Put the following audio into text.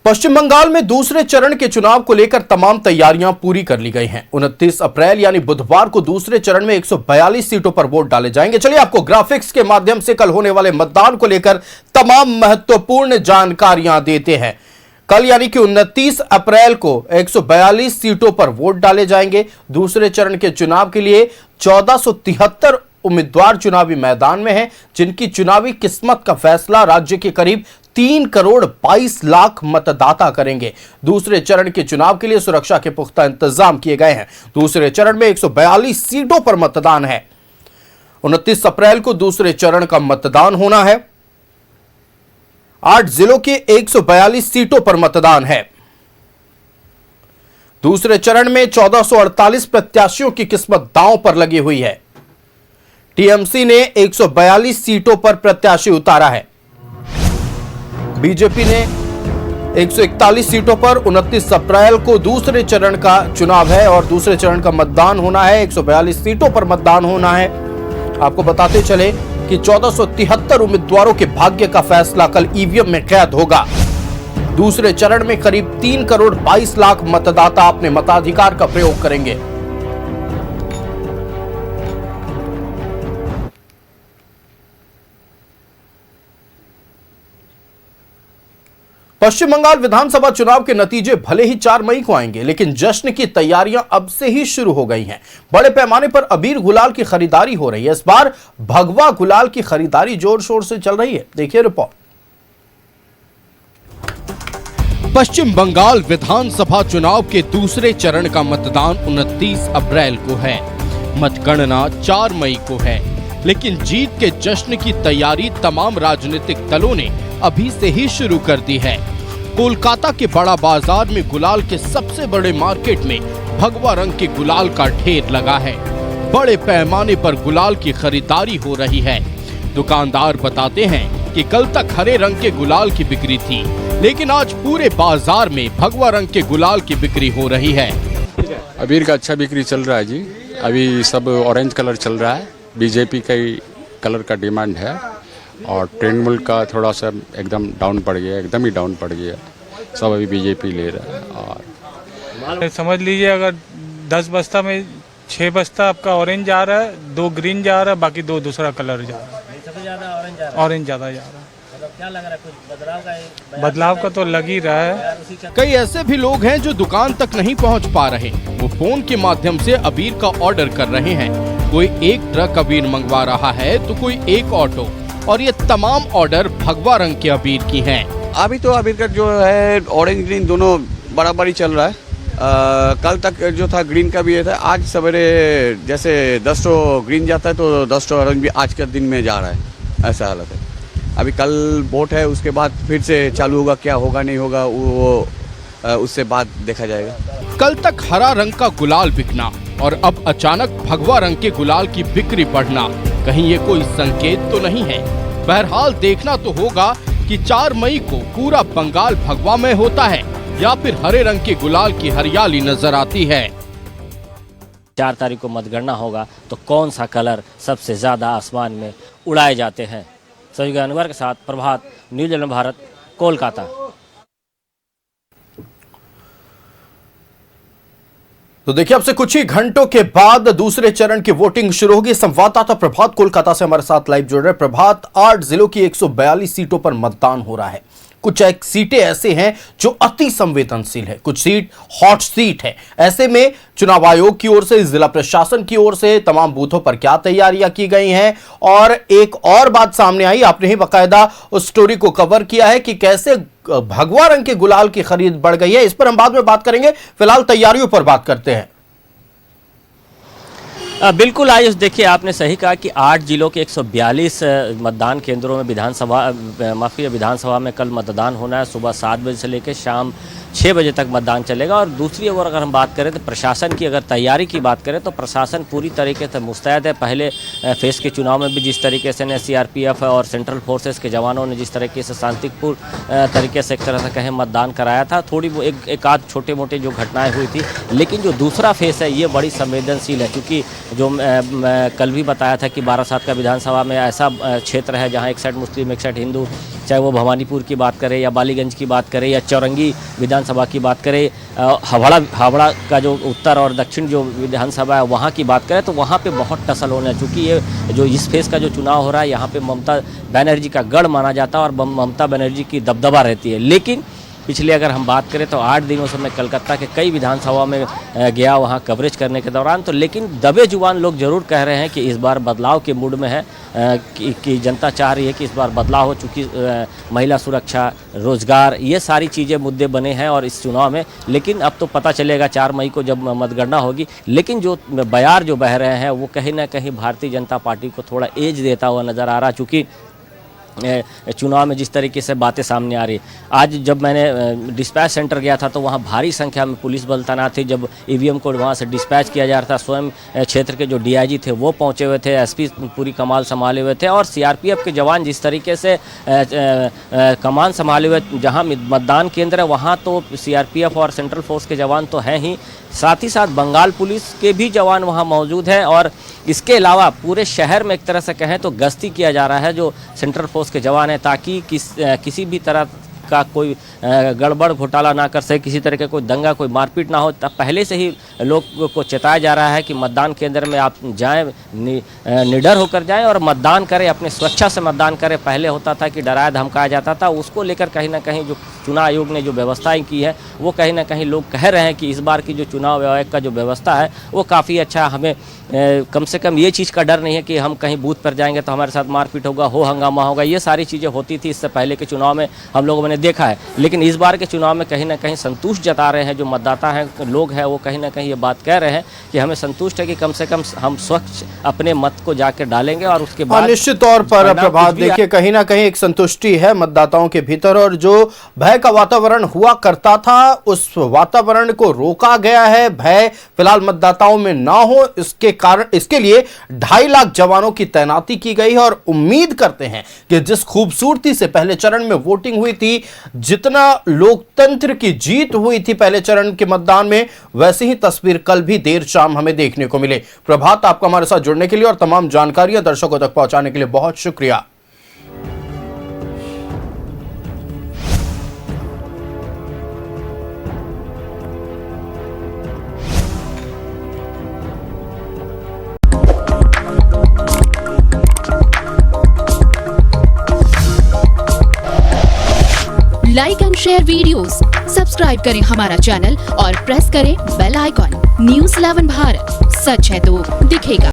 पश्चिम बंगाल में दूसरे चरण के चुनाव को लेकर तमाम तैयारियां पूरी कर ली गई हैं। 29 अप्रैल यानी बुधवार को दूसरे चरण में 142 सीटों पर वोट डाले जाएंगे। चलिए आपको ग्राफिक्स के माध्यम से कल होने वाले मतदान को लेकर तमाम महत्वपूर्ण जानकारियां देते हैं। कल यानी कि 29 अप्रैल को 142 सीटों पर वोट डाले जाएंगे। दूसरे चरण के चुनाव के लिए 1473 उम्मीदवार चुनावी मैदान में हैं, जिनकी चुनावी किस्मत का फैसला राज्य के करीब 3 करोड़ 22 लाख मतदाता करेंगे। दूसरे चरण के चुनाव के लिए सुरक्षा के पुख्ता इंतजाम किए गए हैं। दूसरे चरण में 142 सीटों पर मतदान है। 29 अप्रैल को दूसरे चरण का मतदान होना है। 8 जिलों के 142 सीटों पर मतदान है। दूसरे चरण में 1448 प्रत्याशियों की किस्मत दांव पर लगी हुई है। टीएमसी ने 142 सीटों पर प्रत्याशी उतारा है। बीजेपी ने 141 सीटों पर 29 अप्रैल को दूसरे चरण का चुनाव है और दूसरे चरण का मतदान होना है। 142 सीटों पर मतदान होना है। आपको बताते चले कि 1473 उम्मीदवारों के भाग्य का फैसला कल ईवीएम में कैद होगा। दूसरे चरण में करीब 3 करोड़ 22 लाख मतदाता अपने मताधिकार का प्रयोग करेंगे। पश्चिम बंगाल विधानसभा चुनाव के नतीजे भले ही 4 मई को आएंगे, लेकिन जश्न की तैयारियां अब से ही शुरू हो गई हैं। बड़े पैमाने पर अबीर गुलाल की खरीदारी हो रही है। इस बार भगवा गुलाल की खरीदारी जोर शोर से चल रही है। देखिए रिपोर्ट। पश्चिम बंगाल विधानसभा चुनाव के दूसरे चरण का मतदान 29 अप्रैल को है। मतगणना 4 मई को है, लेकिन जीत के जश्न की तैयारी तमाम राजनीतिक दलों ने अभी से ही शुरू कर दी है। कोलकाता के बड़ा बाजार में गुलाल के सबसे बड़े मार्केट में भगवा रंग के गुलाल का ढेर लगा है। बड़े पैमाने पर गुलाल की खरीदारी हो रही है। दुकानदार बताते हैं कि कल तक हरे रंग के गुलाल की बिक्री थी, लेकिन आज पूरे बाजार में भगवा रंग के गुलाल की बिक्री हो रही है। अबीर का अच्छा बिक्री चल रहा है जी। अभी सब ऑरेंज कलर चल रहा है। बीजेपी का ही कलर का डिमांड है और तृणमूल का थोड़ा सा एकदम डाउन पड़ गया, एकदम ही डाउन पड़ गया। सब अभी बीजेपी ले रहा है। और समझ लीजिए अगर 10 बस्ता में 6 बस्ता आपका ऑरेंज जा रहा है, 2 ग्रीन जा रहा है, बाकी 2 दूसरा कलर जा रहा है। सबसे ज्यादा ऑरेंज ज्यादा जा रहा है। मतलब क्या लग रहा है, कुछ बदलाव का तो लग ही रहा है। कई ऐसे भी लोग हैं जो दुकान तक नहीं पहुंच पा रहे। वो फोन के माध्यम से अबीर का ऑर्डर कर रहे हैं। कोई 1 ट्रक अबीर मंगवा रहा है तो कोई 1 ऑटो, और ये तमाम ऑर्डर भगवा रंग के अबीर की हैं। अभी तो अबीर का जो है ऑरेंज ग्रीन दोनों बराबर ही चल रहा है। कल तक जो था ग्रीन का भी ये था। आज सवेरे जैसे 10 ग्रीन जाता है तो 10 ऑरेंज भी आज के दिन में जा रहा है। ऐसा हालत है। अभी कल वोट है, उसके बाद फिर से चालू होगा। क्या होगा नहीं होगा वो उससे बाद देखा जाएगा। कल तक हरा रंग का गुलाल बिकना और अब अचानक भगवा रंग के गुलाल की बिक्री बढ़ना, कहीं ये कोई संकेत तो नहीं है। बहरहाल देखना तो होगा कि 4 मई को पूरा बंगाल भगवा में होता है या फिर हरे रंग के गुलाल की हरियाली नजर आती है। 4 तारीख को मतगणना होगा तो कौन सा कलर सबसे ज्यादा आसमान में उड़ाए जाते हैं। संजय अनवर के साथ प्रभात, न्यूज़ 11 भारत, कोलकाता। तो देखिए, अब से कुछ ही घंटों के बाद दूसरे चरण की वोटिंग शुरू होगी। संवाददाता प्रभात कोलकाता से हमारे साथ लाइव जुड़ रहे हैं। प्रभात, 8 जिलों की 142 सीटों पर मतदान हो रहा है। कुछ सीटें ऐसे हैं जो अति संवेदनशील है, कुछ सीट हॉट सीट है। ऐसे में चुनाव आयोग की ओर से, जिला प्रशासन की ओर से तमाम बूथों पर क्या तैयारियां की गई हैं, और एक और बात सामने आई, आपने ही बकायदा उस स्टोरी को कवर किया है कि कैसे भगवा रंग के गुलाल की खरीद बढ़ गई है। इस पर हम बाद में बात करेंगे। फिलहाल तैयारियों पर बात करते हैं। बिल्कुल आयुष, देखिए आपने सही कहा कि 8 जिलों के 142 मतदान केंद्रों में विधानसभा में कल मतदान होना है। सुबह 7 बजे से लेकर शाम 6 बजे तक मतदान चलेगा। और दूसरी ओर अगर हम बात करें तो प्रशासन की अगर तैयारी की बात करें तो प्रशासन पूरी तरीके से मुस्तैद है। पहले फेस के चुनाव में भी जिस तरीके से सीआरपीएफ और सेंट्रल फोर्सेस के जवानों ने जिस तरीके से शांतिपूर्ण तरीके से एक तरह से कहें मतदान कराया था, थोड़ी वो एक आध छोटे मोटे जो घटनाएं हुई थी, लेकिन जो दूसरा फेस है ये बड़ी संवेदनशील है, क्योंकि जो मैं कल भी बताया था कि बारासात का विधानसभा में ऐसा क्षेत्र है जहाँ एक साइड मुस्लिम एक साइड हिंदू, चाहे वो भवानीपुर की बात करें या बालीगंज की बात करें या चौरंगी विधानसभा की बात करें, हावड़ा का जो उत्तर और दक्षिण जो विधानसभा है वहाँ की बात करें, तो वहाँ पे बहुत टसल होना है। चूँकि ये जो इस फेज़ का जो चुनाव हो रहा है यहाँ पे ममता बनर्जी का गढ़ माना जाता है और ममता बनर्जी की दबदबा रहती है। लेकिन पिछले अगर हम बात करें तो 8 दिनों से मैं कलकत्ता के कई विधानसभा में गया वहाँ कवरेज करने के दौरान, तो लेकिन दबे जुबान लोग ज़रूर कह रहे हैं कि इस बार बदलाव के मूड में है, कि जनता चाह रही है कि इस बार बदलाव हो। चूँकि महिला सुरक्षा, रोजगार, ये सारी चीज़ें मुद्दे बने हैं और इस चुनाव में। लेकिन अब तो पता चलेगा 4 मई को जब मतगणना होगी। लेकिन जो बयार जो बह रहे हैं वो कहीं ना कहीं भारतीय जनता पार्टी को थोड़ा एज देता हुआ नज़र आ रहा, चूँकि चुनाव में जिस तरीके से बातें सामने आ रही। आज जब मैंने डिस्पैच सेंटर गया था तो वहाँ भारी संख्या में पुलिस बल तैनात थी। जब ईवीएम को वहाँ से डिस्पैच किया जा रहा था, स्वयं क्षेत्र के जो डीआईजी थे वो पहुँचे हुए थे, एसपी पूरी कमान संभाले हुए थे और सीआरपीएफ के जवान जिस तरीके से कमान संभाले हुए, जहाँ मतदान केंद्र है वहाँ तो सीआरपीएफ और सेंट्रल फोर्स के जवान तो हैं ही, साथ ही साथ बंगाल पुलिस के भी जवान वहाँ मौजूद हैं। और इसके अलावा पूरे शहर में एक तरह से कहें तो गश्ती किया जा रहा है जो सेंट्रल फोर्स के जवान हैं, ताकि किसी भी तरह का कोई गड़बड़ घोटाला ना कर सके, किसी तरह का कोई दंगा, कोई मारपीट ना हो। तब पहले से ही लोग को चेताया जा रहा है कि मतदान केंद्र में आप जाएं, निडर होकर जाएं और मतदान करें, अपने स्वेच्छा से मतदान करें। पहले होता था कि डराया धमकाया जाता था, उसको लेकर कहीं ना कहीं जो चुनाव आयोग ने जो व्यवस्थाएं की है वो कहीं ना कहीं लोग कह रहे हैं कि इस बार की जो चुनाव आयोग का जो व्यवस्था है वो काफ़ी अच्छा। हमें कम से कम ये चीज़ का डर नहीं है कि हम कहीं बूथ पर जाएंगे तो हमारे साथ मारपीट होगा, हो हंगामा होगा। ये सारी चीज़ें होती थी इससे पहले के चुनाव में, हम लोगों ने देखा है। लेकिन इस बार के चुनाव में कहीं ना कहीं संतुष्ट जता रहे हैं जो मतदाता हैं, लोग हैं, वो कहीं ना कहीं ये बात कह रहे हैं कि हमें संतुष्ट है कि कम से कम हम स्वच्छ अपने मत को जाकर डालेंगे और उसके बाद निश्चित तौर पर प्रभात देखिए कहीं ना कहीं एक संतुष्टि है मतदाताओं के भीतर, और जो भय का वातावरण हुआ करता था उस वातावरण को रोका गया है। भय फिलहाल मतदाताओं में ना हो इसके लिए 2.5 लाख जवानों की तैनाती की गई है और उम्मीद करते हैं कि जिस खूबसूरती से पहले चरण में वोटिंग हुई थी, जितना लोकतंत्र की जीत हुई थी पहले चरण के मतदान में, वैसी ही तस्वीर कल भी देर शाम हमें देखने को मिले। प्रभात, आपका हमारे साथ जुड़ने के लिए और तमाम जानकारियां दर्शकों तक पहुंचाने के लिए बहुत शुक्रिया। Like and share videos, subscribe करें हमारा चैनल और प्रेस करें बेल आइकॉन। न्यूज़ 11 भारत, सच है तो दिखेगा।